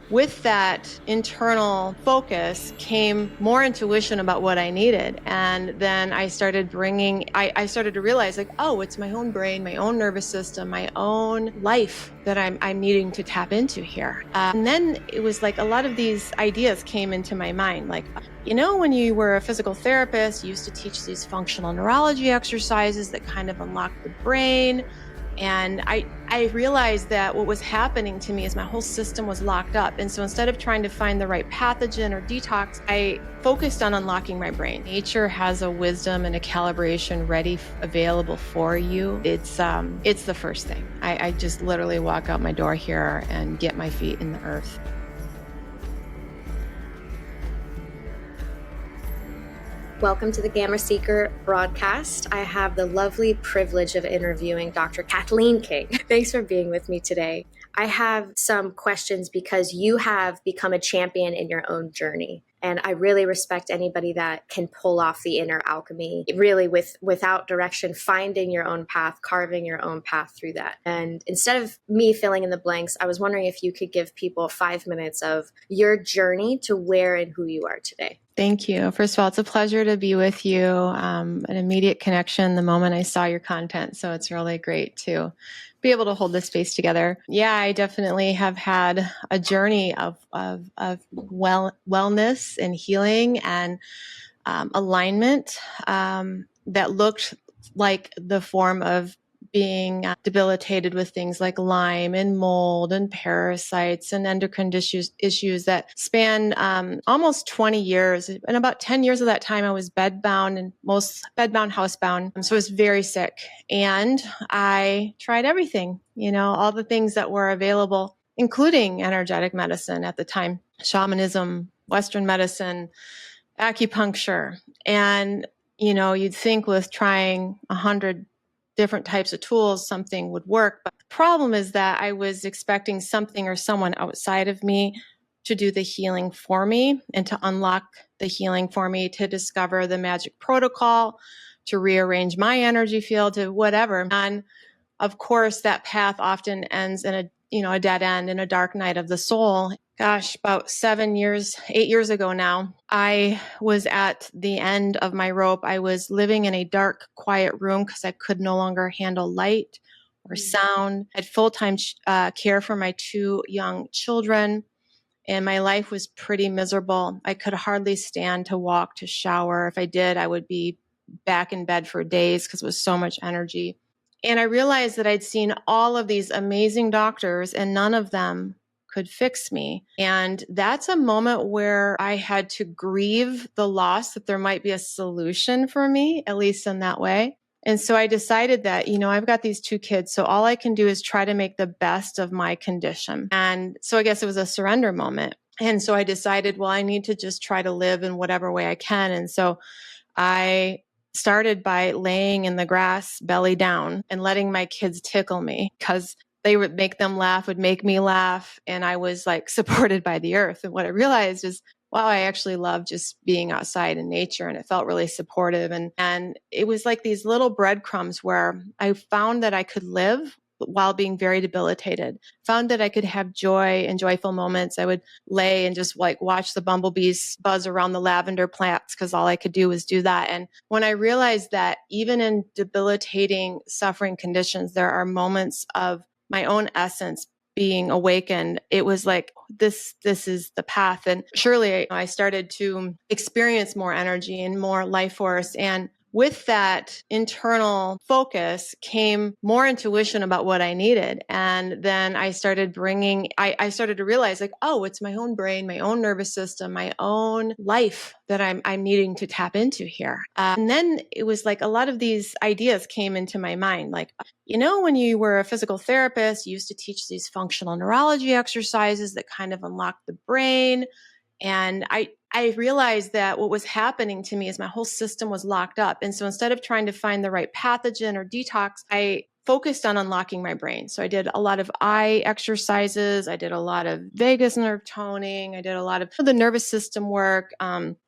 with that internal focus came more intuition about what I needed. And then I started I started to realize like, oh, it's my own brain, my own nervous system, my own life that I'm needing to tap into here. And then it was like a lot of these ideas came into my mind, like, when you were a physical therapist, you used to teach these functional neurology exercises that kind of unlock the brain. And I realized that what was happening to me is my whole system was locked up. And so instead of trying to find the right pathogen or detox, I focused on unlocking my brain. Nature has a wisdom and a calibration ready, available for you. It's the first thing. I just literally walk out my door here and get my feet in the earth. Welcome to the Gamma Seeker broadcast. I have the lovely privilege of interviewing Dr. Cathleen King. Thanks for being with me today. I have some questions because you have become a champion in your own journey. And I really respect anybody that can pull off the inner alchemy, really without direction, finding your own path, carving your own path through that. And instead of me filling in the blanks, I was wondering if you could give people 5 minutes of your journey to where and who you are today. Thank you. First of all, it's a pleasure to be with you. An immediate connection the moment I saw your content. So it's really great to be able to hold this space together. Yeah, I definitely have had a journey of wellness and healing and alignment that looked like the form of being debilitated with things like Lyme and mold and parasites and endocrine issues that span almost 20 years. And about 10 years of that time, I was bedbound and most bedbound, housebound. So I was very sick. And I tried everything, all the things that were available, including energetic medicine at the time, shamanism, Western medicine, acupuncture. And, you'd think with trying 100 different types of tools, something would work. But the problem is that I was expecting something or someone outside of me to do the healing for me and to unlock the healing for me, to discover the magic protocol, to rearrange my energy field, to whatever. And of course, that path often ends in a dead end, in a dark night of the soul. Gosh, about 8 years ago now, I was at the end of my rope. I was living in a dark, quiet room because I could no longer handle light or sound. I had full-time care for my 2 young children, and my life was pretty miserable. I could hardly stand to walk, to shower. If I did, I would be back in bed for days because it was so much energy. And I realized that I'd seen all of these amazing doctors and none of them could fix me. And that's a moment where I had to grieve the loss that there might be a solution for me, at least in that way. And so I decided that, I've got these 2 kids, so all I can do is try to make the best of my condition. And so I guess it was a surrender moment. And so I decided, well, I need to just try to live in whatever way I can. And so I started by laying in the grass belly down and letting my kids tickle me because they would make them laugh, would make me laugh. And I was like supported by the earth. And what I realized is, wow, I actually love just being outside in nature. And it felt really supportive. And it was like these little breadcrumbs where I found that I could live while being very debilitated, found that I could have joy and joyful moments. I would lay and just like watch the bumblebees buzz around the lavender plants because all I could do was do that. And when I realized that even in debilitating suffering conditions, there are moments of my own essence being awakened, it was like, this is the path. And surely I started to experience more energy and more life force. And with that internal focus came more intuition about what I needed. And then I started I started to realize like, oh, it's my own brain, my own nervous system, my own life that I'm needing to tap into here. And then it was like a lot of these ideas came into my mind. Like, when you were a physical therapist, you used to teach these functional neurology exercises that kind of unlock the brain. And I realized that what was happening to me is my whole system was locked up. And so instead of trying to find the right pathogen or detox, I focused on unlocking my brain. So I did a lot of eye exercises. I did a lot of vagus nerve toning. I did a lot of the nervous system work,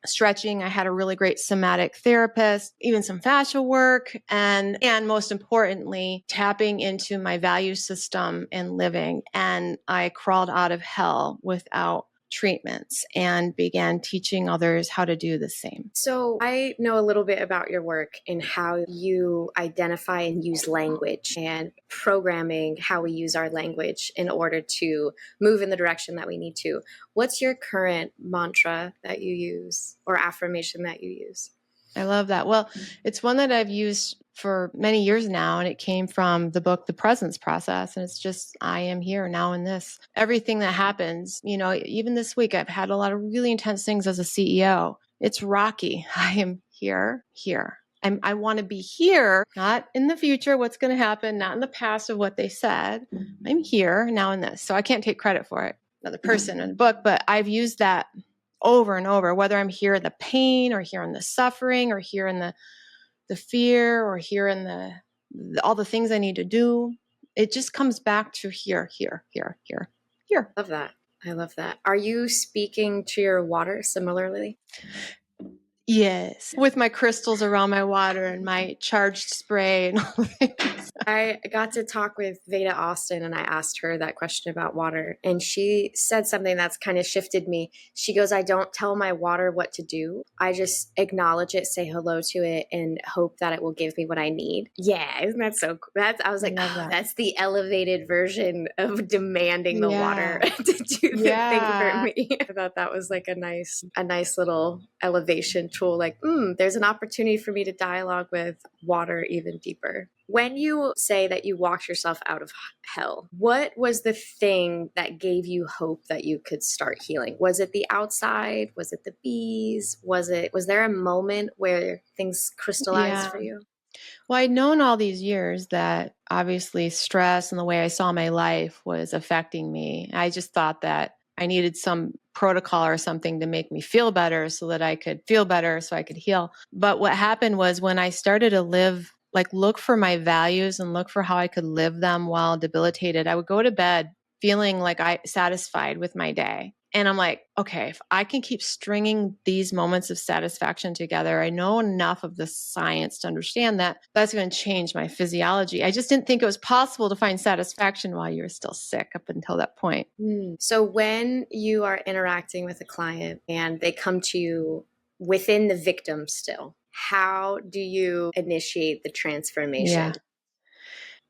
stretching. I had a really great somatic therapist, even some fascia work. And most importantly, tapping into my value system and living. And I crawled out of hell without treatments and began teaching others how to do the same. So I know a little bit about your work and how you identify and use language and programming how we use our language in order to move in the direction that we need to. What's your current mantra that you use or affirmation that you use? I love that. Well, it's one that I've used for many years now, and it came from the book, The Presence Process. And it's just, I am here now in this. Everything that happens, even this week, I've had a lot of really intense things as a CEO. It's rocky. I am here. I want to be here, not in the future, what's going to happen, not in the past of what they said. I'm here now in this. So I can't take credit for it, another person in the book, but I've used that over and over, whether I'm here in the pain or here in the suffering or here in the fear or here in the all the things I need to do. It just comes back to here. Love that. I love that. Are you speaking to your water similarly? Yes, with my crystals around my water and my charged spray and all the things. I got to talk with Veda Austin and I asked her that question about water. And she said something that's kind of shifted me. She goes, I don't tell my water what to do. I just acknowledge it, say hello to it, and hope that it will give me what I need. Yeah, isn't that so cool? I was like, that's the elevated version of demanding the water to do the thing for me. I thought that was like a nice little elevation tool. Like, there's an opportunity for me to dialogue with water even deeper. When you say that you walked yourself out of hell, what was the thing that gave you hope that you could start healing? Was it the outside? Was it the bees? Was there a moment where things crystallized for you? Well, I'd known all these years that obviously stress and the way I saw my life was affecting me. I just thought that I needed some protocol or something to make me feel better so that I could feel better so I could heal. But what happened was when I started to look for my values and look for how I could live them while debilitated, I would go to bed feeling like I satisfied with my day. And I'm like, okay, if I can keep stringing these moments of satisfaction together, I know enough of the science to understand that that's going to change my physiology. I just didn't think it was possible to find satisfaction while you were still sick up until that point. So when you are interacting with a client and they come to you within the victim still, how do you initiate the transformation? Yeah.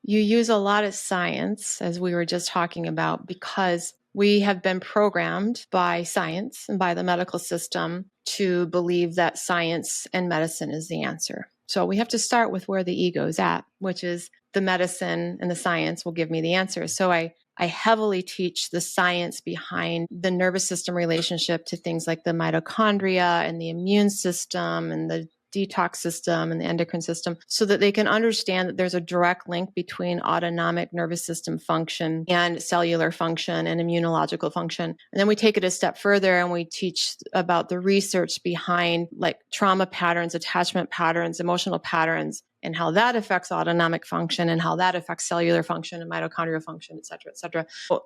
You use a lot of science, as we were just talking about, because we have been programmed by science and by the medical system to believe that science and medicine is the answer. So we have to start with where the ego is at, which is the medicine and the science will give me the answer. So I heavily teach the science behind the nervous system relationship to things like the mitochondria and the immune system and the detox system and the endocrine system so that they can understand that there's a direct link between autonomic nervous system function and cellular function and immunological function. And then we take it a step further and we teach about the research behind like trauma patterns, attachment patterns, emotional patterns, and how that affects autonomic function and how that affects cellular function and mitochondrial function, et cetera, et cetera. So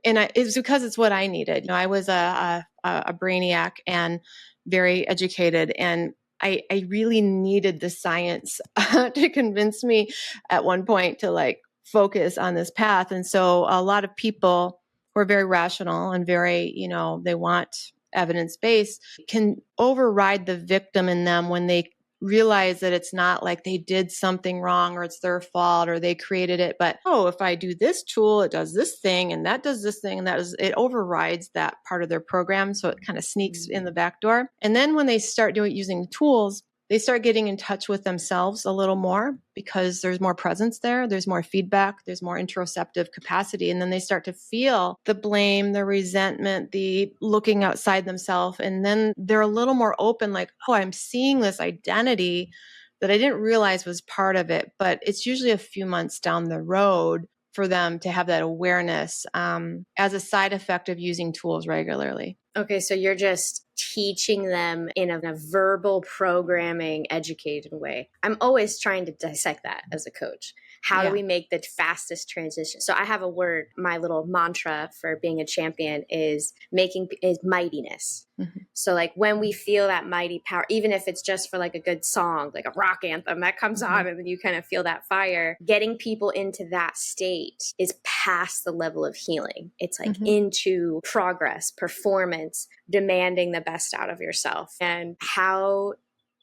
it's because it's what I needed. I was a brainiac and very educated, and I really needed the science to convince me at one point to like focus on this path. And so a lot of people who are very rational and very, they want evidence-based can override the victim in them when they realize that it's not like they did something wrong or it's their fault or they created it, but if I do this tool, it does this thing and that does this thing and it overrides that part of their program. So it kind of sneaks in the back door. And then when they start using the tools, they start getting in touch with themselves a little more because there's more presence there. There's more feedback. There's more interoceptive capacity. And then they start to feel the blame, the resentment, the looking outside themselves. And then they're a little more open, like, I'm seeing this identity that I didn't realize was part of it. But it's usually a few months down the road for them to have that awareness as a side effect of using tools regularly. Okay, so you're just teaching them in a verbal programming, educated way. I'm always trying to dissect that as a coach. How do we make the fastest transition? So I have a word, my little mantra for being a champion is mightiness. Mm-hmm. So like when we feel that mighty power, even if it's just for like a good song, like a rock anthem that comes on and then you kind of feel that fire, getting people into that state is past the level of healing. It's like into progress, performance, demanding the best out of yourself. And how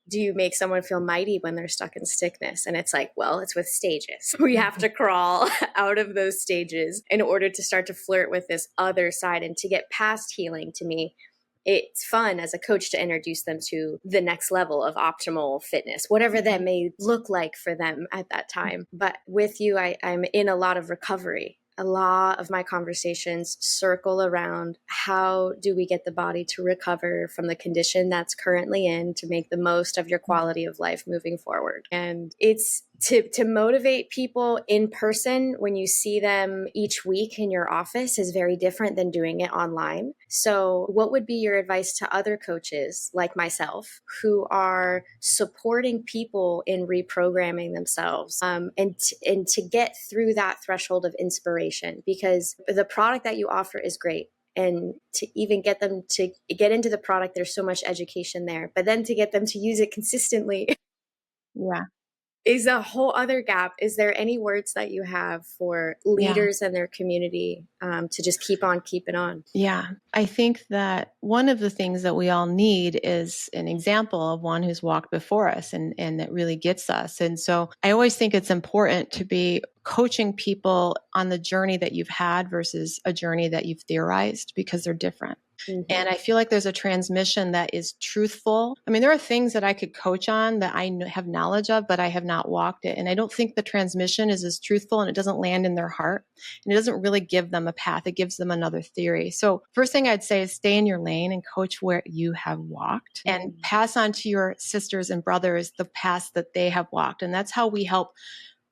do you make someone feel mighty when they're stuck in stickness? And it's like, well, it's with stages. We have to crawl out of those stages in order to start to flirt with this other side. And to get past healing, to me, it's fun as a coach to introduce them to the next level of optimal fitness, whatever that may look like for them at that time. But with you, I'm in a lot of recovery. A lot of my conversations circle around how do we get the body to recover from the condition that's currently in to make the most of your quality of life moving forward. And it's to motivate people in person when you see them each week in your office is very different than doing it online. So what would be your advice to other coaches like myself who are supporting people in reprogramming themselves and to get through that threshold of inspiration? Because the product that you offer is great. And to even get them to get into the product, there's so much education there. But then to get them to use it consistently. Yeah. Is a whole other gap. Is there any words that you have for leaders and their community to just keep on keeping on? Yeah. I think that one of the things that we all need is an example of one who's walked before us and that really gets us. And so I always think it's important to be coaching people on the journey that you've had versus a journey that you've theorized, because they're different. Mm-hmm. And I feel like there's a transmission that is truthful. I mean, there are things that I could coach on that I have knowledge of, but I have not walked it. And I don't think the transmission is as truthful, and it doesn't land in their heart. And it doesn't really give them a path. It gives them another theory. So first thing I'd say is stay in your lane and coach where you have walked, and pass on to your sisters and brothers the paths that they have walked. And that's how we help.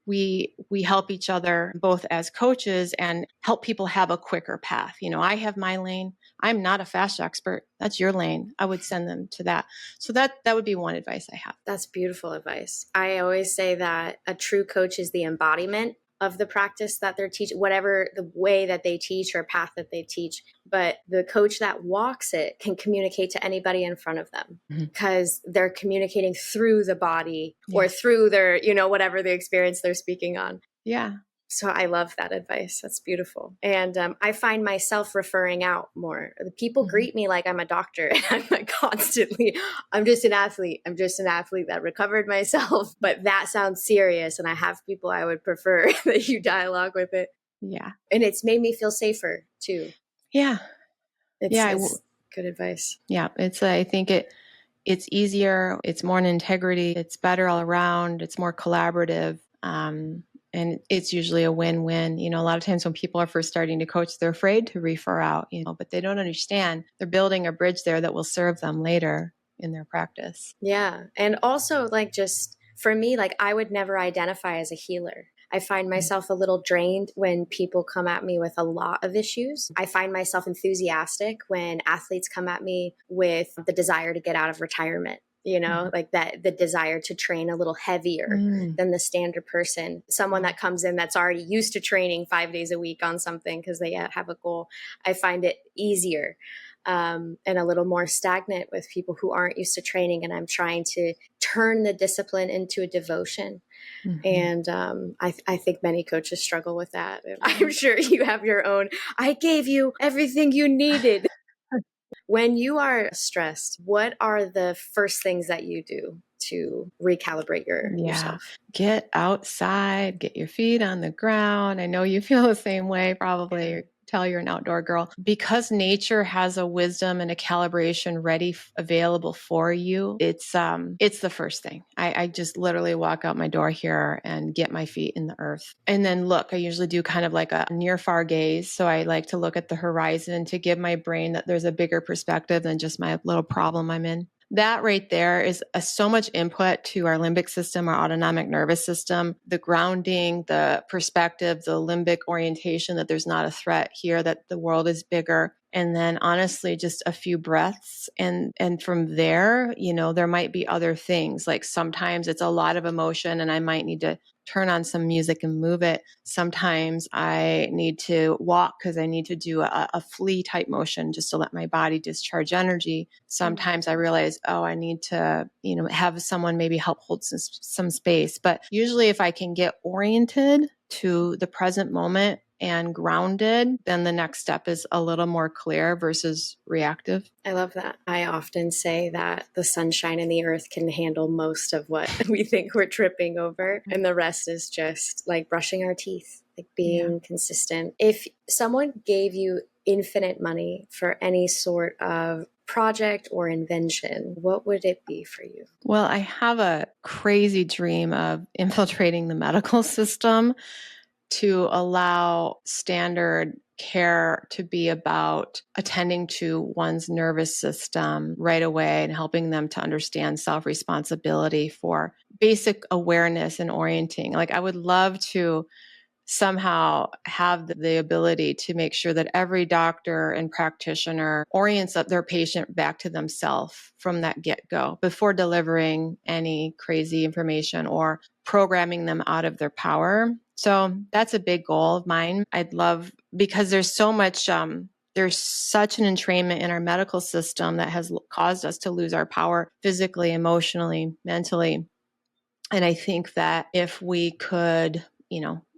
We help each other both as coaches and help people have a quicker path. You know, I have my lane. I'm not a fast expert. That's your lane. I would send them to that. So that would be one advice I have. That's beautiful advice. I always say that a true coach is the embodiment of the practice that they're teaching, whatever the way that they teach or path that they teach. But the coach that walks it can communicate to anybody in front of them because they're communicating through the body or through their, whatever the experience they're speaking on. Yeah. So I love that advice. That's beautiful. And I find myself referring out more. People greet me like I'm a doctor. And I'm like constantly, I'm just an athlete. I'm just an athlete that recovered myself. But that sounds serious. And I have people I would prefer that you dialogue with it. Yeah. And it's made me feel safer too. Yeah. It's good advice. Yeah. I think it's easier. It's more in integrity. It's better all around. It's more collaborative. And it's usually a win-win. A lot of times when people are first starting to coach, they're afraid to refer out, but they don't understand. They're building a bridge there that will serve them later in their practice. Yeah. And also just for me, I would never identify as a healer. I find myself a little drained when people come at me with a lot of issues. I find myself enthusiastic when athletes come at me with the desire to get out of retirement. The desire to train a little heavier than the standard person, someone that comes in that's already used to training 5 days a week on something because they have a goal. I find it easier and a little more stagnant with people who aren't used to training. And I'm trying to turn the discipline into a devotion. And I think many coaches struggle with that. I'm sure you have your own, I gave you everything you needed. When you are stressed, what are the first things that you do to recalibrate yourself? Get outside, get your feet on the ground. I know you feel the same way, probably. Tell you're an outdoor girl. Because nature has a wisdom and a calibration ready, available for you, it's the first thing. I just literally walk out my door here and get my feet in the earth. And then look, I usually do kind of like a near far gaze. So I like to look at the horizon to give my brain that there's a bigger perspective than just my little problem I'm in. That right there is so much input to our limbic system, our autonomic nervous system, the grounding, the perspective, the limbic orientation that there's not a threat here, that the world is bigger. And then honestly, just a few breaths. And from there, there might be other things. Like sometimes it's a lot of emotion and I might need to turn on some music and move it. Sometimes I need to walk because I need to do a flea type motion just to let my body discharge energy. Sometimes I realize, I need to, have someone maybe help hold some space. But usually if I can get oriented to the present moment and grounded, then the next step is a little more clear versus reactive. I love that. I often say that the sunshine and the earth can handle most of what we think we're tripping over. And the rest is just like brushing our teeth, like being consistent. If someone gave you infinite money for any sort of project or invention, what would it be for you? Well, I have a crazy dream of infiltrating the medical system to allow standard care to be about attending to one's nervous system right away and helping them to understand self-responsibility for basic awareness and orienting. Like I would love to somehow have the ability to make sure that every doctor and practitioner orients up their patient back to themselves from that get-go before delivering any crazy information or programming them out of their power. So that's a big goal of mine. I'd love, because there's so much, there's such an entrainment in our medical system that has caused us to lose our power physically, emotionally, mentally. And I think that if we could,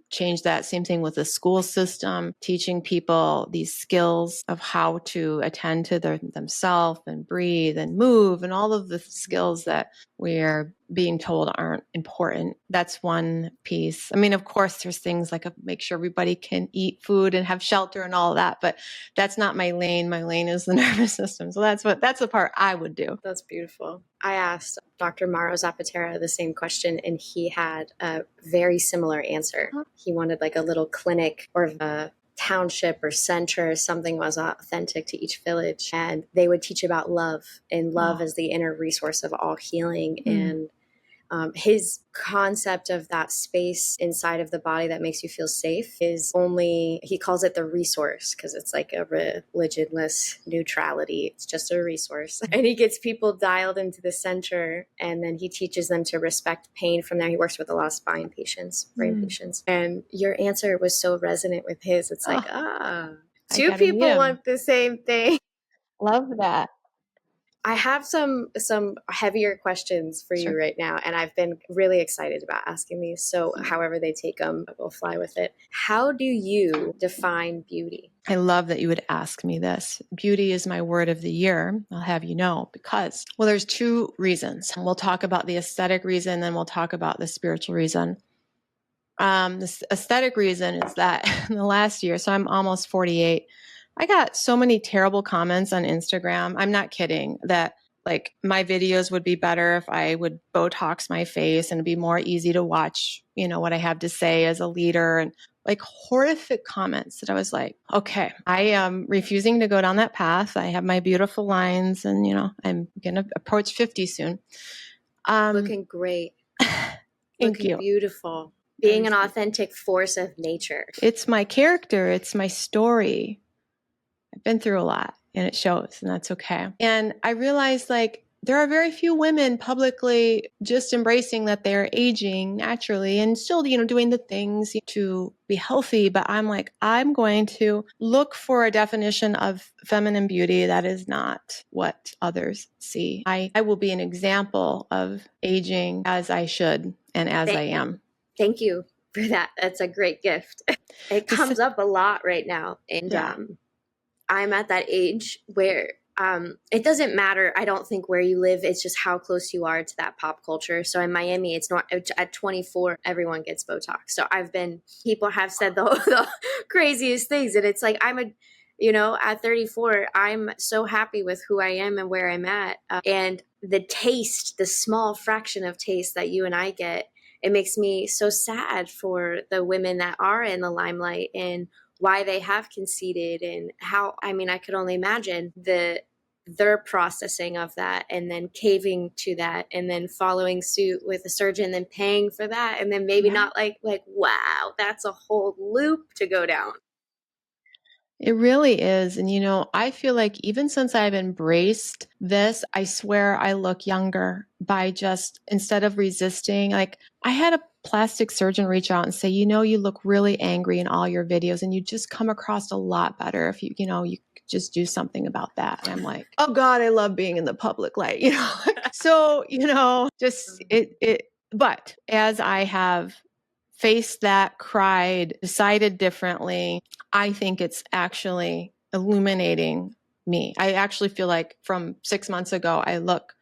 change that. Same thing with the school system, teaching people these skills of how to attend to themselves and breathe and move and all of the skills that we are being told aren't important. That's one piece. I mean, of course, there's things like make sure everybody can eat food and have shelter and all of that, but that's not my lane. My lane is the nervous system. So that's the part I would do. That's beautiful. I asked Dr. Mauro Zapatero the same question, and he had a very similar answer. He wanted like a little clinic or a township or center, something was authentic to each village, and they would teach about love, and love as the inner resource of all healing. And his concept of that space inside of the body that makes you feel safe is only, he calls it the resource because it's like a religionless neutrality. It's just a resource. And he gets people dialed into the center, and then he teaches them to respect pain from there. He works with a lot of spine patients, brain patients. And your answer was so resonant with his. It's like, two people want the same thing. Love that. I have some heavier questions for you right now, and I've been really excited about asking these. So however they take them, we'll fly with it. How do you define beauty? I love that you would ask me this. Beauty is my word of the year. I'll have you know, because, there's two reasons. We'll talk about the aesthetic reason, then we'll talk about the spiritual reason. The aesthetic reason is that in the last year, so I'm almost 48, I got so many terrible comments on Instagram. I'm not kidding, that like my videos would be better if I would Botox my face and it'd be more easy to watch, what I have to say as a leader, and like horrific comments that I was like, okay, I am refusing to go down that path. I have my beautiful lines and, I'm going to approach 50 soon. Looking great. Looking beautiful. Being an authentic force of nature. It's my character. It's my story. I've been through a lot and it shows, and that's okay. And I realized like there are very few women publicly just embracing that they're aging naturally and still, doing the things to be healthy. But I'm like, I'm going to look for a definition of feminine beauty that is not what others see. I will be an example of aging as I should and as I am. Thank you for that. That's a great gift. It comes up a lot right now. And I'm at that age where it doesn't matter, I don't think, where you live. It's just how close you are to that pop culture. So in Miami, it's not at 24, everyone gets Botox. So people have said the craziest things. And it's like, at 34, I'm so happy with who I am and where I'm at. And the taste, the small fraction of taste that you and I get, it makes me so sad for the women that are in the limelight and why they have conceded, and how, I could only imagine their processing of that and then caving to that and then following suit with a surgeon, then paying for that. And then maybe not like, wow, that's a whole loop to go down. It really is. And, I feel like even since I've embraced this, I swear I look younger by just, instead of resisting, like I had a plastic surgeon reach out and say, you look really angry in all your videos and you just come across a lot better if you could just do something about that. And I'm like, oh God, I love being in the public light, So, just but as I have faced that, cried, decided differently, I think it's actually illuminating me. I actually feel like from 6 months ago, I look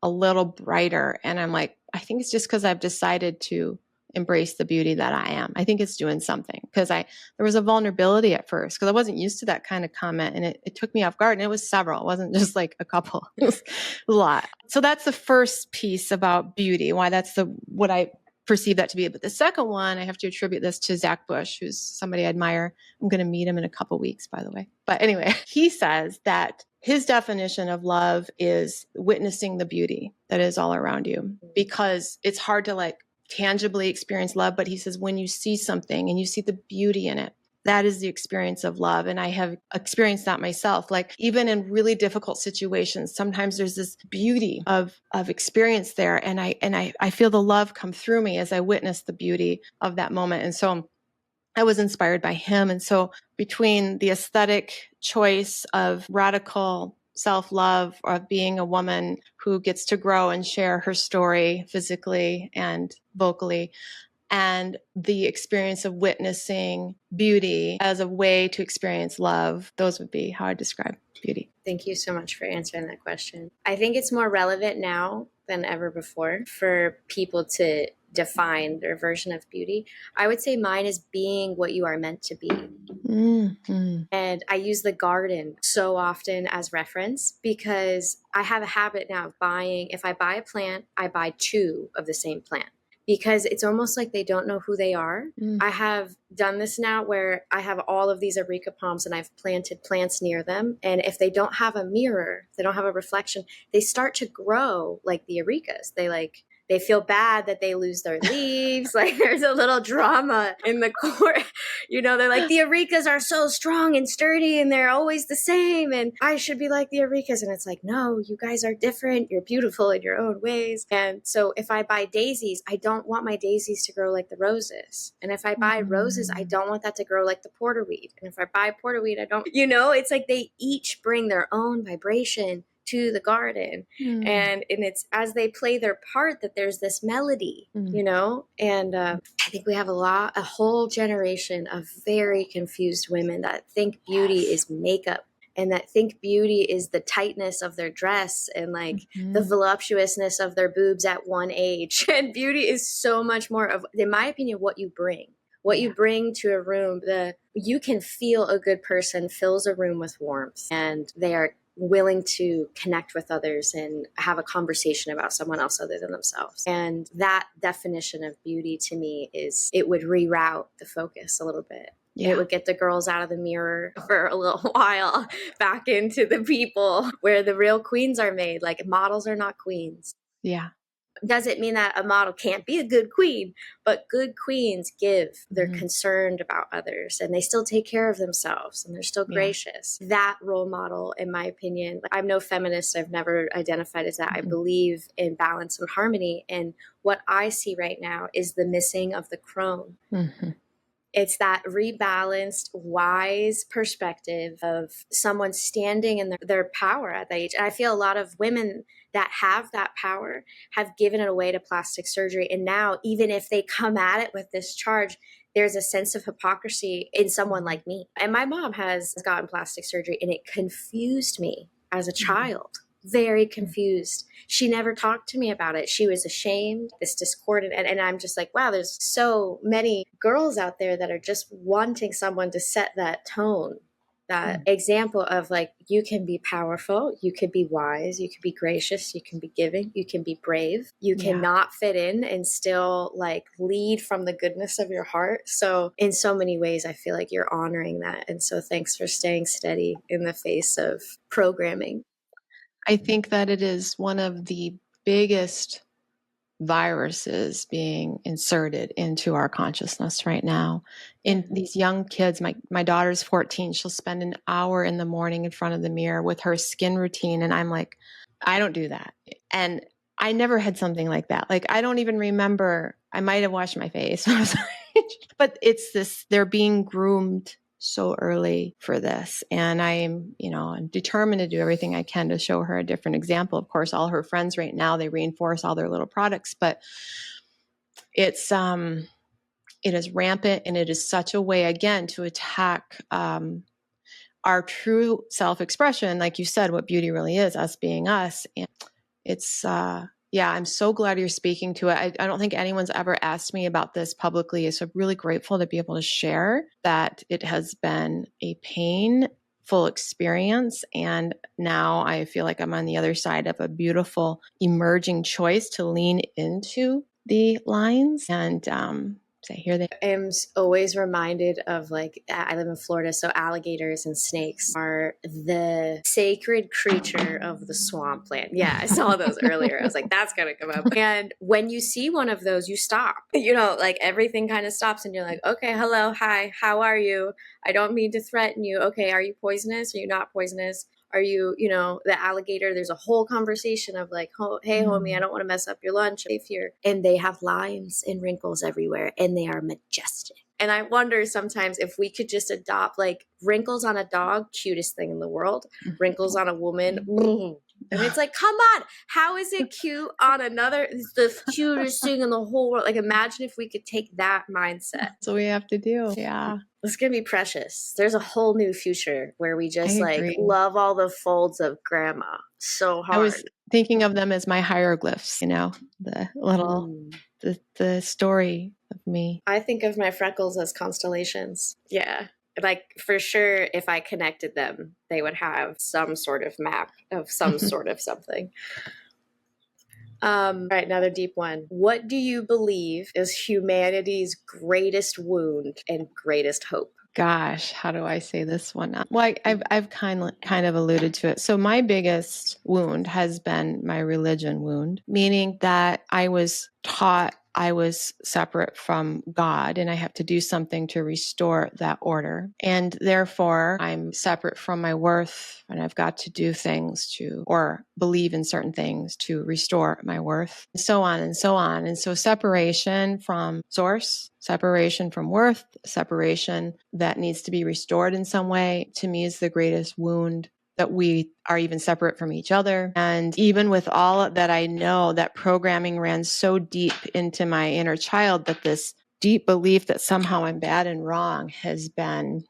a little brighter. And I'm like, I think it's just because I've decided to embrace the beauty that I am. I think it's doing something because there was a vulnerability at first because I wasn't used to that kind of comment, and it took me off guard, and it was several. It wasn't just like a couple. It was a lot. So that's the first piece about beauty, why that's what I perceive that to be. But the second one, I have to attribute this to Zach Bush, who's somebody I admire. I'm going to meet him in a couple weeks, by the way. But anyway, he says that his definition of love is witnessing the beauty that is all around you, because it's hard to tangibly experience love. But he says, when you see something and you see the beauty in it, that is the experience of love. And I have experienced that myself. Like even in really difficult situations, sometimes there's this beauty of experience there. And I feel the love come through me as I witness the beauty of that moment. And so I was inspired by him. And so between the aesthetic choice of radical self-love, or of being a woman who gets to grow and share her story physically and vocally, and the experience of witnessing beauty as a way to experience love, those would be how I describe beauty. Thank you so much for answering that question. I think it's more relevant now than ever before for people to define their version of beauty. I would say mine is being what you are meant to be. Mm-hmm. And I use the garden so often as reference because I have a habit now of buying, if I buy a plant, I buy 2 of the same plant, because it's almost like they don't know who they are. I have done this now where I have all of these areca palms and I've planted plants near them. And if they don't have a mirror, they don't have a reflection, they start to grow like the arecas. They feel bad that they lose their leaves. Like there's a little drama in the core. They're like, the arecas are so strong and sturdy and they're always the same. And I should be like the arecas. And it's like, no, you guys are different. You're beautiful in your own ways. And so if I buy daisies, I don't want my daisies to grow like the roses. And if I buy roses, I don't want that to grow like the porterweed. And if I buy porterweed, I don't, it's like they each bring their own vibration to the garden. And it's as they play their part that there's this melody, and I think we have a whole generation of very confused women that think beauty is makeup, and that think beauty is the tightness of their dress and the voluptuousness of their boobs at one age. And beauty is so much more of, in my opinion, what you bring. What you bring to a room. You can feel a good person fills a room with warmth, and they are willing to connect with others and have a conversation about someone else other than themselves. And that definition of beauty to me is, it would reroute the focus a little bit. Yeah. It would get the girls out of the mirror for a little while back into the people where the real queens are made. Like models are not queens. Yeah. Doesn't mean that a model can't be a good queen, but good queens give. They're concerned about others and they still take care of themselves and they're still gracious. That role model, in my opinion, I'm no feminist. I've never identified as that. I believe in balance and harmony. And what I see right now is the missing of the crone. It's that rebalanced, wise perspective of someone standing in their power at that age. And I feel a lot of women that have that power have given it away to plastic surgery. And now, even if they come at it with this charge, there's a sense of hypocrisy in someone like me. And my mom has gotten plastic surgery, and it confused me as a child. Very confused. She never talked to me about it. She was ashamed, this discordant. And I'm just like, wow, there's so many girls out there that are just wanting someone to set that tone, that example of you can be powerful, you can be wise, you can be gracious, you can be giving, you can be brave, you cannot fit in and still lead from the goodness of your heart. So in so many ways, I feel like you're honoring that. And so thanks for staying steady in the face of programming. I think that it is one of the biggest viruses being inserted into our consciousness right now. In these young kids, my daughter's 14, she'll spend an hour in the morning in front of the mirror with her skin routine. And I'm like, I don't do that. And I never had something like that. I don't even remember I might have washed my face. But it's this, they're being groomed so early for this. And I'm determined to do everything I can to show her a different example. Of course, all her friends right now, they reinforce all their little products, but it is rampant, and it is such a way, again, to attack our true self-expression, like you said, what beauty really is, us being us. And it's, I'm so glad you're speaking to it. I don't think anyone's ever asked me about this publicly. So I'm really grateful to be able to share that it has been a painful experience. And now I feel like I'm on the other side of a beautiful emerging choice to lean into the lines. And say, here they I'm always reminded of, like, I live in Florida, so alligators and snakes are the sacred creature of the swampland. Yeah, I saw those earlier. I was like, that's going to come up. And when you see one of those, you stop. Like everything kind of stops and you're like, okay, hello, hi, how are you? I don't mean to threaten you. Okay, are you poisonous? Are you not poisonous? Are you, the alligator? There's a whole conversation of like, hey, homie, I don't want to mess up your lunch. If you're, and they have lines and wrinkles everywhere, and they are majestic. And I wonder sometimes if we could just adopt, like, wrinkles on a dog, cutest thing in the world. Wrinkles on a woman, and it's like, come on, how is it cute on another? It's the cutest thing in the whole world. Like, imagine if we could take that mindset. That's what we have to do. Yeah. It's going to be precious. There's a whole new future where we just love all the folds of grandma so hard. I was thinking of them as my hieroglyphs, the little, the story of me. I think of my freckles as constellations. Yeah. Like, for sure, if I connected them, they would have some sort of map of some sort of something. All right, another deep one. What do you believe is humanity's greatest wound and greatest hope? Gosh, how do I say this one? Well, I've kind of alluded to it. So my biggest wound has been my religion wound, meaning that I was taught I was separate from God and I have to do something to restore that order. And therefore, I'm separate from my worth and I've got to do things or believe in certain things to restore my worth, and so on and so on. And so separation from source, separation from worth, separation that needs to be restored in some way, to me is the greatest wound, that we are even separate from each other. And even with all that I know, that programming ran so deep into my inner child that this deep belief that somehow I'm bad and wrong has been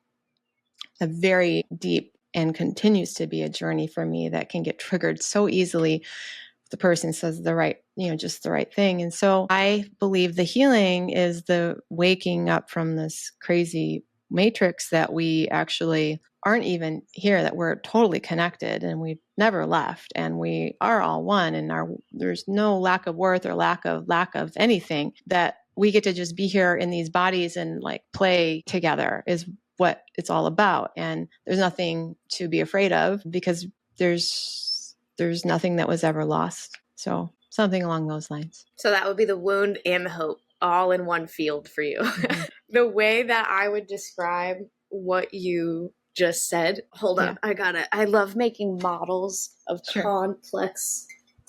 a very deep and continues to be a journey for me that can get triggered so easily if the person says just the right thing. And so I believe the healing is the waking up from this crazy matrix that we actually aren't even here, that we're totally connected and we've never left and we are all one, and there's no lack of worth or lack of anything, that we get to just be here in these bodies and like play together is what it's all about. And there's nothing to be afraid of because there's nothing that was ever lost. So something along those lines. So that would be the wound and the hope all in one field for you. Mm-hmm. The way that I would describe what you just said, hold on, I love making models of complex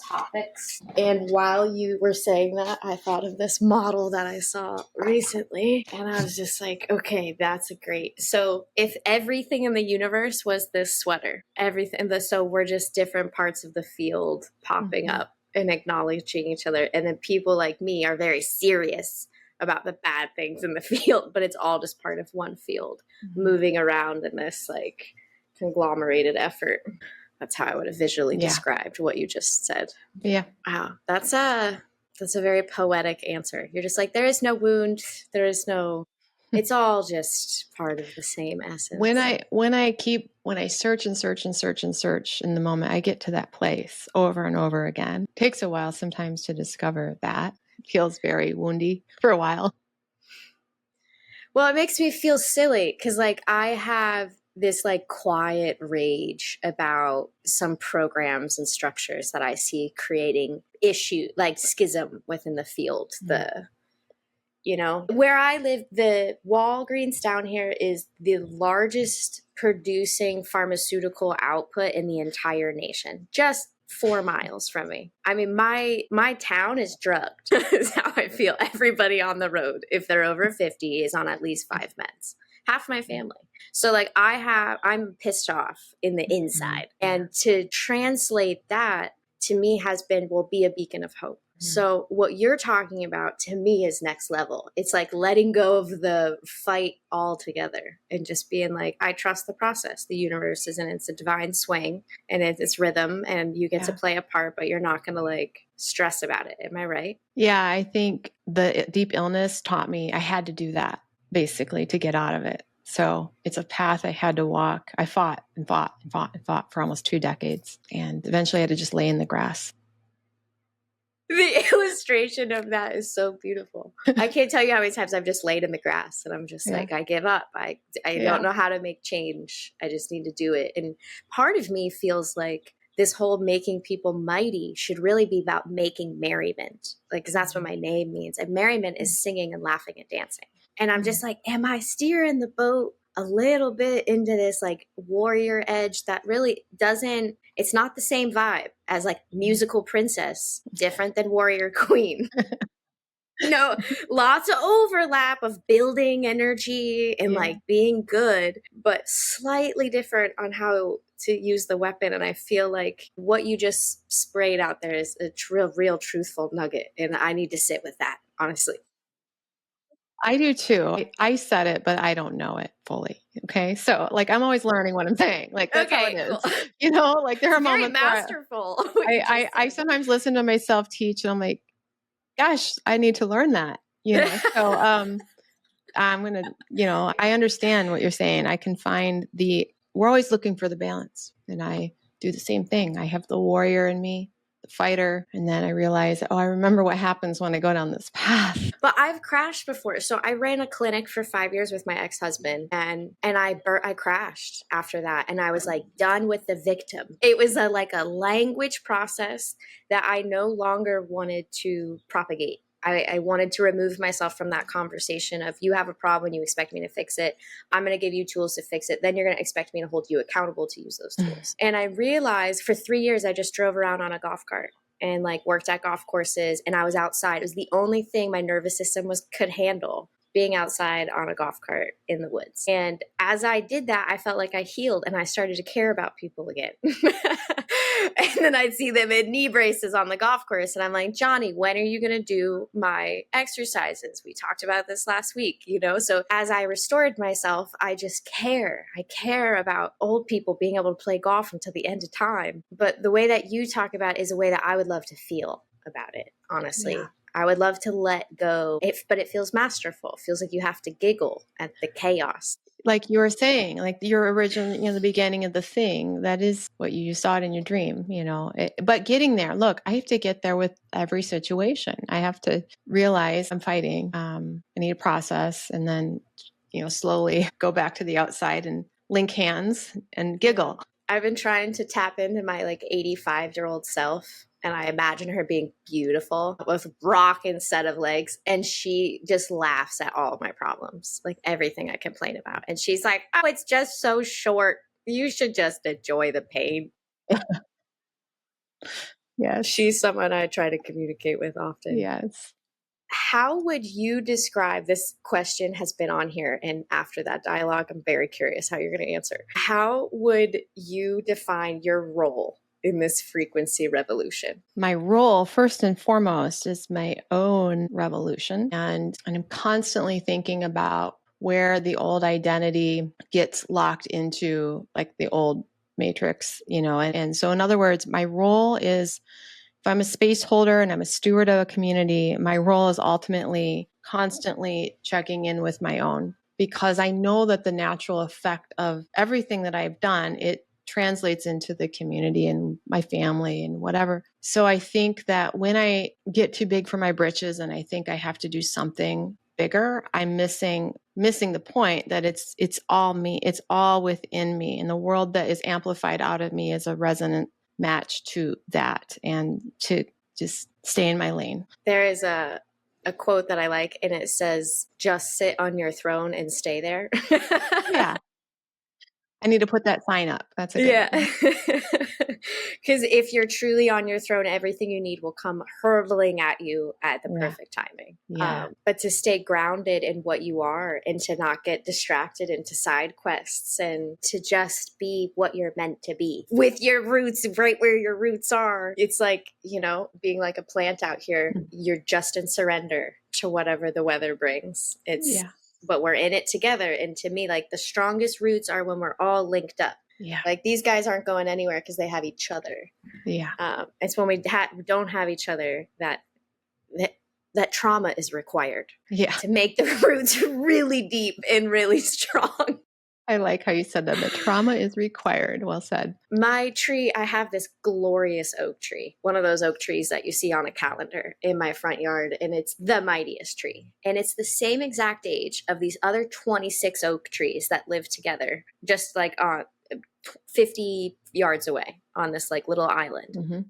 topics. And while you were saying that, I thought of this model that I saw recently, and I was just like, okay, that's great. So if everything in the universe was this sweater, so we're just different parts of the field popping up and acknowledging each other. And then people like me are very serious about the bad things in the field, but it's all just part of one field, moving around in this like conglomerated effort. That's how I would have visually described what you just said. Yeah. Wow. That's a very poetic answer. You're just like, there is no wound. It's all just part of the same essence. When I search and search and search and search in the moment, I get to that place over and over again. It takes a while sometimes to discover that. It feels very woundy for a while. Well, it makes me feel silly because like I have this like quiet rage about some programs and structures that I see creating issue, like schism within the field. Where I live, the Walgreens down here is the largest producing pharmaceutical output in the entire nation. Just 4 miles from me. I mean, my town is drugged. Is how I feel. Everybody on the road, if they're over 50, is on at least 5 meds. Half my family. So like I'm pissed off in the inside. And to translate that to me has been, well, be a beacon of hope. So what you're talking about to me is next level. It's like letting go of the fight altogether and just being like, I trust the process. The universe is in its divine swing and it's rhythm, and you get to play a part, but you're not going to like stress about it. Am I right? Yeah, I think the deep illness taught me I had to do that basically to get out of it. So it's a path I had to walk. I fought and fought and fought and fought for almost 2 decades. And eventually I had to just lay in the grass. The illustration of that is so beautiful. I can't tell you how many times I've just laid in the grass and I'm just like, I give up. I don't know how to make change. I just need to do it. And part of me feels like this whole making people mighty should really be about making merriment. Like, because that's what my name means. And merriment is singing and laughing and dancing. And I'm just like, am I steering the boat a little bit into this like warrior edge that really doesn't, it's not the same vibe as like musical princess, different than warrior queen. No, lots of overlap of building energy and like being good, but slightly different on how to use the weapon. And I feel like what you just sprayed out there is a real truthful nugget. And I need to sit with that, honestly. I do too. I said it, but I don't know it fully. Okay. So like, I'm always learning what I'm saying. Like that's how it is. Cool. You know, like there are moments masterful. Where I sometimes listen to myself teach and I'm like, gosh, I need to learn that, you know? So, I'm going to, you know, I understand what you're saying. I can find we're always looking for the balance, and I do the same thing. I have the warrior in me, the fighter. And then I realize, oh, I remember what happens when I go down this path. But I've crashed before. So I ran a clinic for 5 years with my ex-husband, and I crashed after that. And I was like done with the victim. It was like a language process that I no longer wanted to propagate. I wanted to remove myself from that conversation of, you have a problem, you expect me to fix it. I'm going to give you tools to fix it. Then you're going to expect me to hold you accountable to use those tools. And I realized for 3 years, I just drove around on a golf cart and like worked at golf courses, and I was outside. It was the only thing my nervous system could handle, being outside on a golf cart in the woods. And as I did that, I felt like I healed and I started to care about people again. And then I'd see them in knee braces on the golf course. And I'm like, Johnny, when are you going to do my exercises? We talked about this last week, you know? So as I restored myself, I just care. I care about old people being able to play golf until the end of time. But the way that you talk about it is a way that I would love to feel about it, honestly. Yeah. I would love to let go, but it feels masterful. It feels like you have to giggle at the chaos. Like you were saying, like your original, you know, the beginning of the thing, that is what you saw it in your dream, you know, but getting there, look, I have to get there with every situation. I have to realize I'm fighting. I need a process, and then, you know, slowly go back to the outside and link hands and giggle. I've been trying to tap into my like 85-year-old self. And I imagine her being beautiful with a rocking set of legs. And she just laughs at all of my problems, like everything I complain about. And she's like, oh, it's just so short. You should just enjoy the pain. Yes. She's someone I try to communicate with often. Yes. How would you describe, this question has been on here, and after that dialogue, I'm very curious how you're going to answer. How would you define your role in this frequency revolution? My role, first and foremost, is my own revolution. And I'm constantly thinking about where the old identity gets locked into, like the old matrix, you know. And so in other words, my role is, if I'm a space holder and I'm a steward of a community, my role is ultimately constantly checking in with my own, because I know that the natural effect of everything that I've done, it translates into the community and my family and whatever. So I think that when I get too big for my britches and I think I have to do something bigger, I'm missing the point that it's all me. It's all within me, and the world that is amplified out of me is a resonant match to that, and to just stay in my lane. There is a quote that I like, and it says, just sit on your throne and stay there. Yeah. I need to put that sign up. That's a good Yeah. one. Because if you're truly on your throne, everything you need will come hurtling at you at the perfect timing. Yeah. But to stay grounded in what you are and to not get distracted into side quests and to just be what you're meant to be with your roots right where your roots are. It's like, being like a plant out here. You're just in surrender to whatever the weather brings. But we're in it together. And to me, like the strongest roots are when we're all linked up. Yeah. Like these guys aren't going anywhere because they have each other. Yeah. It's when we don't have each other that trauma is required. Yeah. To make the roots really deep and really strong. I like how you said that. The trauma is required. Well said. My tree, I have this glorious oak tree, one of those oak trees that you see on a calendar in my front yard, and it's the mightiest tree. And it's the same exact age of these other 26 oak trees that live together, just like 50 yards away on this like little island. Mm-hmm.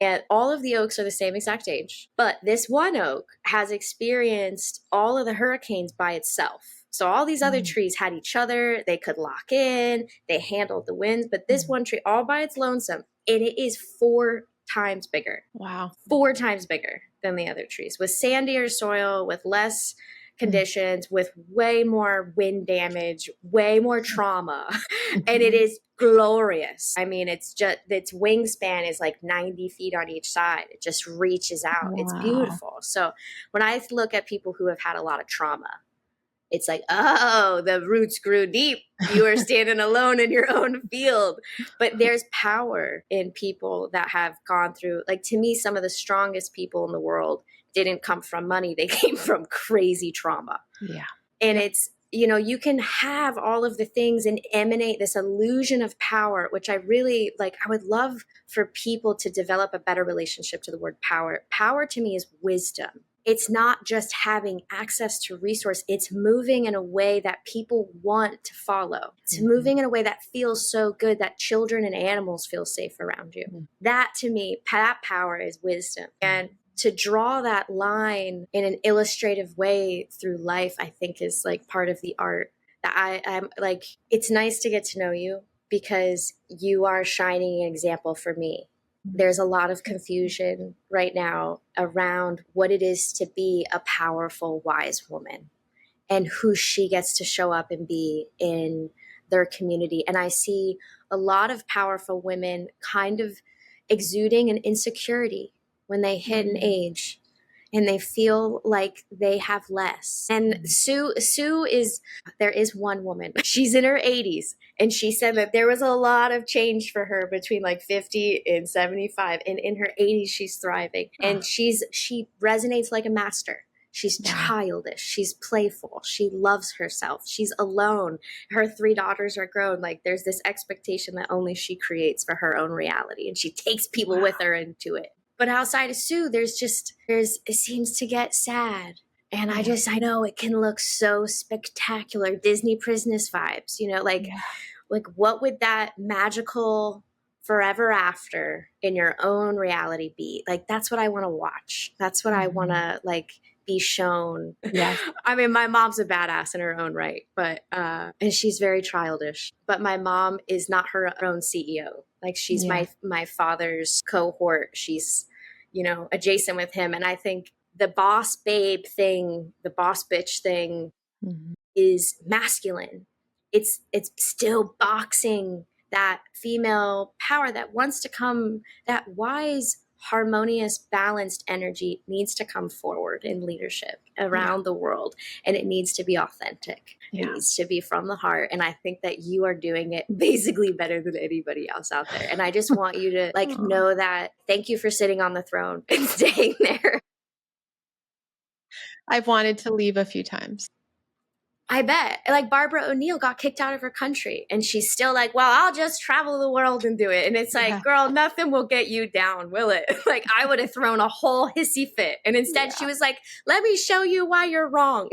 And all of the oaks are the same exact age. But this one oak has experienced all of the hurricanes by itself. So all these other trees had each other. They could lock in. They handled the winds. But this one tree all by its lonesome, and it is 4 times bigger. Wow. 4 times bigger than the other trees, with sandier soil, with less conditions, with way more wind damage, way more trauma. And it is glorious. I mean, it's just, its wingspan is like 90 feet on each side. It just reaches out. Wow. It's beautiful. So when I look at people who have had a lot of trauma, it's like, oh, the roots grew deep. You are standing alone in your own field. But there's power in people that have gone through, like, to me, some of the strongest people in the world didn't come from money. They came from crazy trauma. Yeah. And it's, you can have all of the things and emanate this illusion of power, which I really like. I would love for people to develop a better relationship to the word power. Power to me is wisdom. It's not just having access to resource. It's moving in a way that people want to follow. It's moving in a way that feels so good that children and animals feel safe around you. That to me, that power is wisdom. And to draw that line in an illustrative way through life, I think is like part of the art. That I'm like, it's nice to get to know you because you are a shining example for me. There's a lot of confusion right now around what it is to be a powerful, wise woman and who she gets to show up and be in their community. And I see a lot of powerful women kind of exuding an insecurity when they hit an age and they feel like they have less. And Sue is, there is one woman, she's in her 80s, and she said that there was a lot of change for her between like 50 and 75. And in her 80s, she's thriving. And she resonates like a master. She's childish. She's playful. She loves herself. She's alone. Her 3 daughters are grown. Like there's this expectation that only she creates for her own reality. And she takes people with her into it. But outside of Sue, it seems to get sad. And I know it can look so spectacular, Disney Princess vibes, like what would that magical forever after in your own reality be? Like, that's what I want to watch. That's what I want to be shown. Yeah. I mean, my mom's a badass in her own right, but, and she's very childish, but my mom is not her own CEO. Like she's my father's cohort. She's, adjacent with him. And I think the boss babe thing, the boss bitch thing is masculine. It's still boxing that female power that wants to come, that wise, harmonious, balanced energy needs to come forward in leadership around the world. And it needs to be authentic. It needs to be from the heart. And I think that you are doing it basically better than anybody else out there. And I just want you to know that. Thank you for sitting on the throne and staying there. I've wanted to leave a few times. I bet. Like Barbara O'Neill got kicked out of her country and she's still like, well, I'll just travel the world and do it. And it's like, girl, nothing will get you down, will it? Like I would have thrown a whole hissy fit. And instead she was like, let me show you why you're wrong.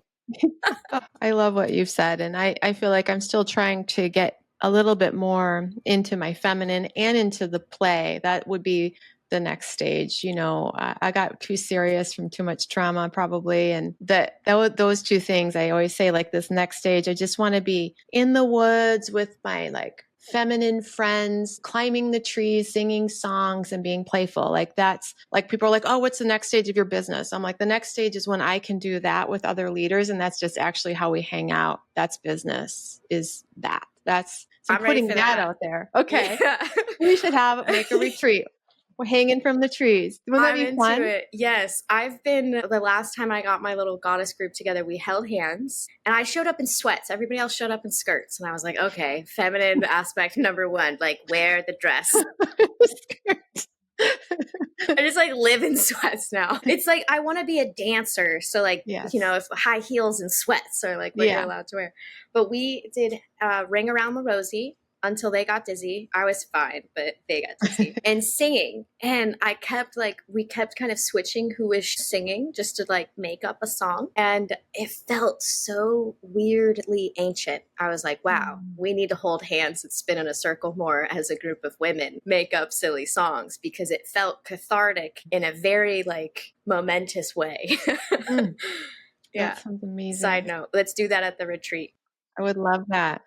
I love what you've said. And I feel like I'm still trying to get a little bit more into my feminine and into the play. That would be the next stage. I got too serious from too much trauma probably. And those two things, I always say, like, this next stage, I just want to be in the woods with my like feminine friends, climbing the trees, singing songs and being playful. Like, that's like, people are like, oh, what's the next stage of your business? I'm like, the next stage is when I can do that with other leaders. And that's just actually how we hang out. That's business, is that. So I'm putting that out there. Okay. Yeah. We should make a retreat. We're hanging from the trees. Wouldn't that be fun? Into it. Yes. The last time I got my little goddess group together, we held hands and I showed up in sweats. Everybody else showed up in skirts. And I was like, okay, feminine aspect number one, like, wear the dress. I just like live in sweats now. It's like, I want to be a dancer. So like, yes. If high heels and sweats are like what you're allowed to wear. But we did Ring Around the Rosie until they got dizzy. I was fine, but they got dizzy. And singing. And we kept kind of switching who was singing just to like make up a song. And it felt so weirdly ancient. I was like, wow, we need to hold hands and spin in a circle more as a group of women, make up silly songs, because it felt cathartic in a very like momentous way. Yeah. That sounds amazing. Side note, let's do that at the retreat. I would love that.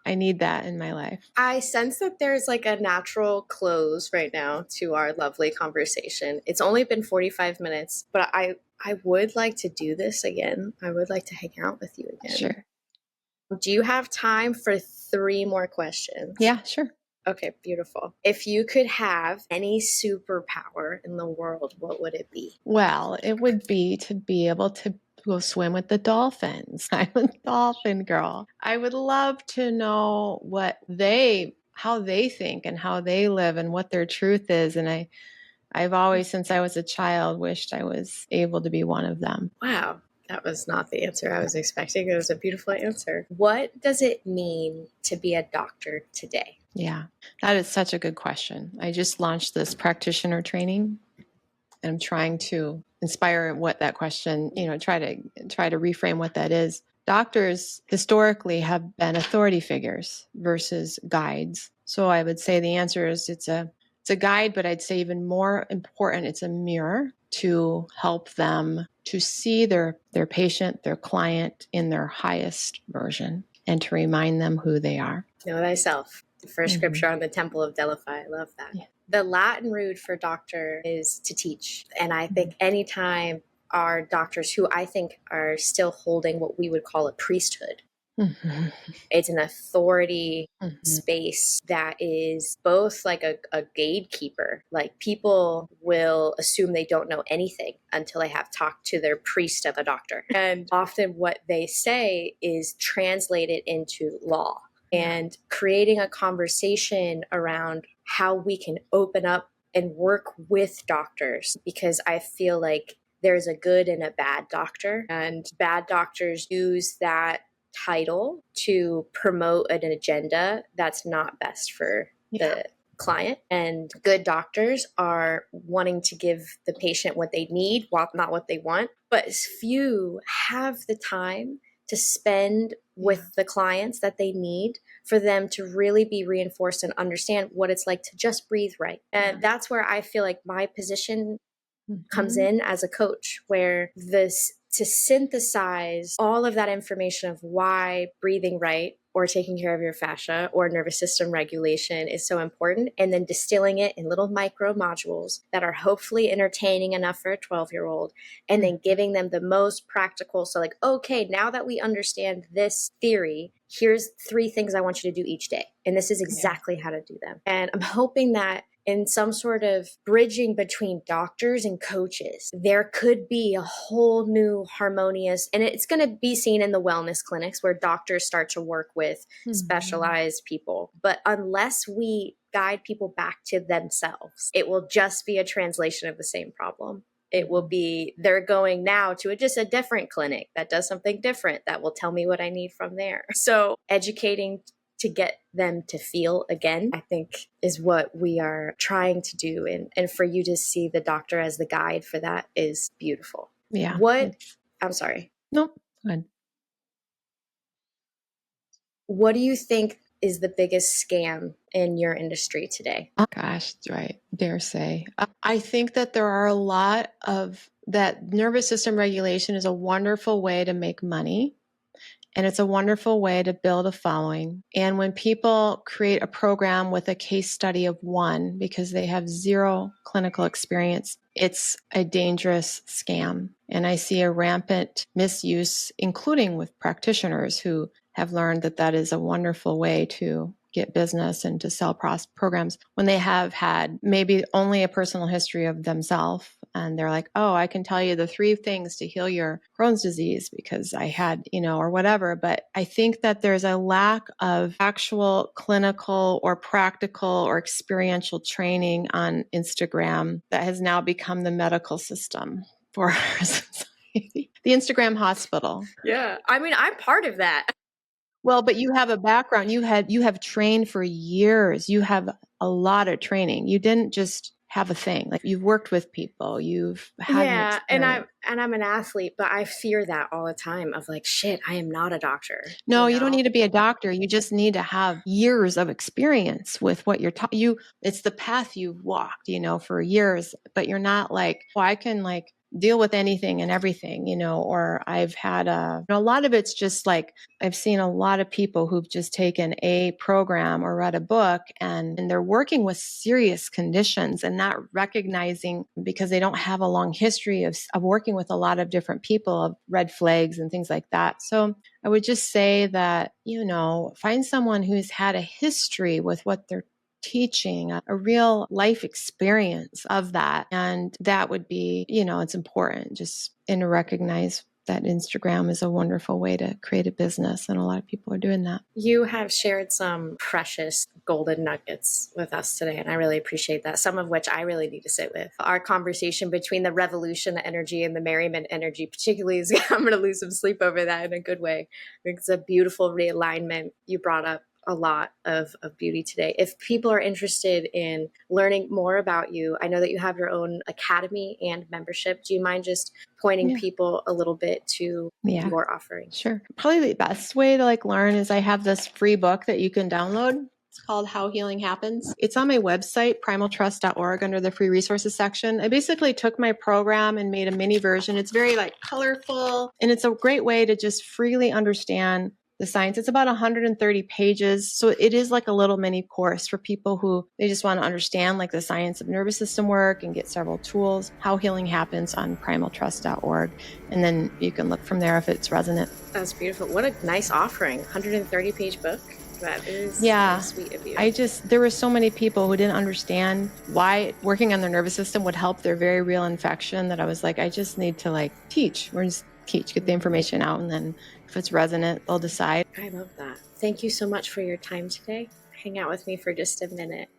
I need that in my life. I sense that there's like a natural close right now to our lovely conversation. It's only been 45 minutes, but I would like to do this again. I would like to hang out with you again. Sure. Do you have time for 3 more questions? Yeah, sure. Okay, beautiful. If you could have any superpower in the world, what would it be? Well, it would be to be able to go swim with the dolphins. I'm a dolphin girl. I would love to know how they think and how they live and what their truth is. And I've always, since I was a child, wished I was able to be one of them. Wow. That was not the answer I was expecting. It was a beautiful answer. What does it mean to be a doctor today? Yeah, that is such a good question. I just launched this practitioner training, and I'm trying to inspire what that question, try to reframe what that is. Doctors historically have been authority figures versus guides. So I would say the answer is it's a guide, but I'd say even more important, it's a mirror to help them to see their patient, their client in their highest version, and to remind them who they are. Know thyself. The first scripture on the Temple of Delphi. I love that. Yeah. The Latin root for doctor is to teach. And I think anytime our doctors, who I think are still holding what we would call a priesthood, it's an authority space that is both like a gatekeeper. Like, people will assume they don't know anything until they have talked to their priest of a doctor. And often what they say is translated into law. And creating a conversation around how we can open up and work with doctors, because I feel like there's a good and a bad doctor, and bad doctors use that title to promote an agenda that's not best for the client. And good doctors are wanting to give the patient what they need, not what they want. But few have the time to spend with the clients that they need for them to really be reinforced and understand what it's like to just breathe right. And that's where I feel like my position comes in as a coach, where to synthesize all of that information of why breathing right or taking care of your fascia or nervous system regulation is so important, and then distilling it in little micro modules that are hopefully entertaining enough for a 12-year-old, and then giving them the most practical. So like, okay, now that we understand this theory, here's 3 things I want you to do each day. And this is exactly how to do them. And I'm hoping that in some sort of bridging between doctors and coaches, there could be a whole new harmonious, and it's going to be seen in the wellness clinics where doctors start to work with specialized people. But unless we guide people back to themselves, it will just be a translation of the same problem. It will be, they're going now to just a different clinic that does something different that will tell me what I need from there. So educating to get them to feel again, I think, is what we are trying to do. And for you to see the doctor as the guide for that is beautiful. Yeah. I'm sorry. Nope. Go ahead. What do you think is the biggest scam in your industry today? Oh, gosh, right. dare say. I think that there are a lot of that nervous system regulation is a wonderful way to make money. And it's a wonderful way to build a following. And when people create a program with a case study of one because they have zero clinical experience, it's a dangerous scam. And I see a rampant misuse, including with practitioners who have learned that that is a wonderful way to get business and to sell programs when they have had maybe only a personal history of themselves. And they're like, oh, I can tell you the 3 things to heal your Crohn's disease because I had, or whatever. But I think that there's a lack of actual clinical or practical or experiential training on Instagram that has now become the medical system for our society. The Instagram hospital. Yeah. I mean, I'm part of that. Well, but you have a background. You have trained for years. You have a lot of training. You didn't just have a thing. Like you've worked with people. You've had an experience. and I'm an athlete, but I fear that all the time of like, shit, I am not a doctor. No, you don't need to be a doctor. You just need to have years of experience with what you're taught. It's the path you've walked, for years, but you're not like, oh, I can like deal with anything and everything, or I've had a lot of it's just like, I've seen a lot of people who've just taken a program or read a book and they're working with serious conditions and not recognizing because they don't have a long history of working with a lot of different people of red flags and things like that. So I would just say that, find someone who's had a history with what they're teaching, a real life experience of that. And that would be, it's important just to recognize that Instagram is a wonderful way to create a business. And a lot of people are doing that. You have shared some precious golden nuggets with us today, and I really appreciate that, some of which I really need to sit with. Our conversation between the revolution energy and the merriment energy, particularly, is I'm going to lose some sleep over that in a good way. It's a beautiful realignment. You brought up a lot of beauty today. If people are interested in learning more about you, I know that you have your own academy and membership. Do you mind just pointing people a little bit to your offering? Sure. Probably the best way to learn is I have this free book that you can download. It's called How Healing Happens. It's on my website, primaltrust.org, under the free resources section. I basically took my program and made a mini version. It's very colorful, and it's a great way to just freely understand the science. It's about 130 pages. So it is like a little mini course for people who they just want to understand the science of nervous system work and get several tools. How Healing Happens on primaltrust.org. And then you can look from there if it's resonant. That's beautiful. What a nice offering. 130 page book. That is sweet of you. There were so many people who didn't understand why working on their nervous system would help their very real infection that I was like, I just need to teach. We're just teach, get the information out, and then if it's resonant, they'll decide. I love that. Thank you so much for your time today. Hang out with me for just a minute.